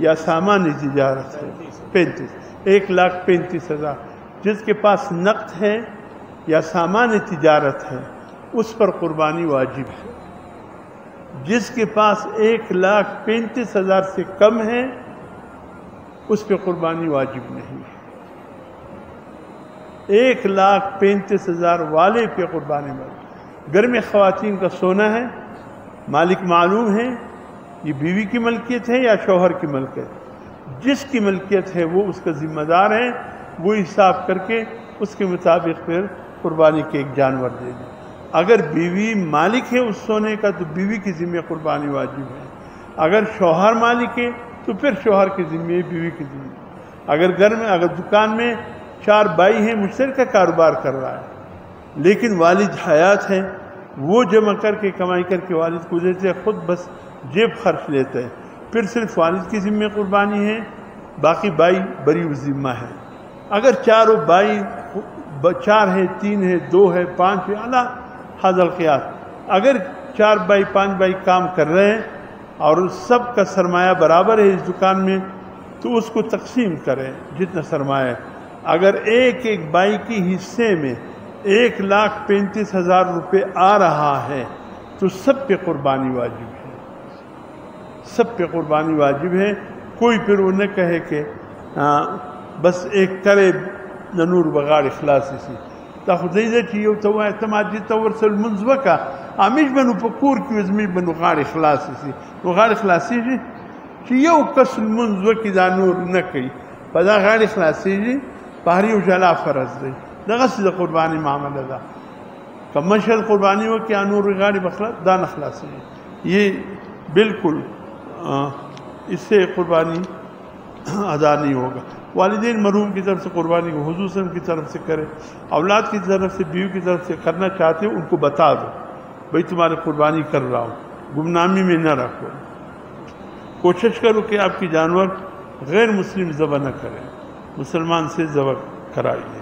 یا سامان تجارت ہے 1,35,000 جس کے پاس نقد ہے یا سامان تجارت ہے اس پر قربانی واجب ہے. جس کے پاس 1,35,000 سے کم ہے اس پہ قربانی واجب نہیں ہے. 1,35,000 والے پہ قربانی واجب. گھر میں خواتین کا سونا ہے، مالک معلوم ہے، یہ بیوی کی ملکیت ہے یا شوہر کی ملکیت. جس کی ملکیت ہے وہ اس کا ذمہ دار ہے، وہ حساب کر کے اس کے مطابق پھر قربانی کے ایک جانور دے دیں. اگر بیوی مالک ہے اس سونے کا تو بیوی کی ذمہ قربانی واجب ہے. اگر شوہر مالک ہے تو پھر شوہر کے ذمہ، بیوی کے ذمہ. اگر گھر میں، اگر دکان میں 4 بھائی ہیں، مشترکہ کاروبار کر رہا ہے لیکن والد حیات ہے، وہ جمع کر کے کمائی کر کے والد کو دیتے، خود بس جیب خرچ لیتے ہیں، پھر صرف والد کی ذمہ قربانی ہے، باقی بھائی بری ذمہ ہے. اگر چاروں بھائی 4 ہے، 3 ہے، 2 ہے، 5 ہے، اعلیٰ حاضر القیاس. اگر 4 بھائی 5 بھائی کام کر رہے ہیں اور سب کا سرمایہ برابر ہے اس دکان میں تو اس کو تقسیم کریں جتنا سرمایہ ہے. اگر ایک ایک بھائی کی حصے میں 1,35,000 روپے آ رہا ہے تو سب پہ قربانی واجب ہے. سب پہ قربانی واجب ہے. کوئی پھر وہ نہ کہے کہ بس ایک کرے ننور بغاڑ اخلاصی سی تا خدایزه چې یو ته وایي ته ما دې ته ورسل منځ وکړه امیش به نو په کور کې زموږ به نو غاړې خلاصې شي. نو غاړې خلاصېږي چې یو کس لمونځ وکړي دا نور نه کوي، په دا غاړې خلاصېږي. په هر یو جلا فرض دی. دغسې د قرباني معامله ده. که مشر قرباني وکړي نور غاړې به دا نه خلاصېږي. یہ بالکل اس سے قربانی ادا نہیں ہوگا. والدین مرحوم کی طرف سے قربانی کو حضور صلی اللہ علیہ وسلم کی طرف سے کرے. اولاد کی طرف سے، بیوی کی طرف سے کرنا چاہتے ہو ان کو بتا دو بھئی تمہاری قربانی کر رہا ہوں، گمنامی میں نہ رکھو. کوشش کرو کہ آپ کی جانور غیر مسلم ذبح نہ کریں، مسلمان سے ذبح کرائیے.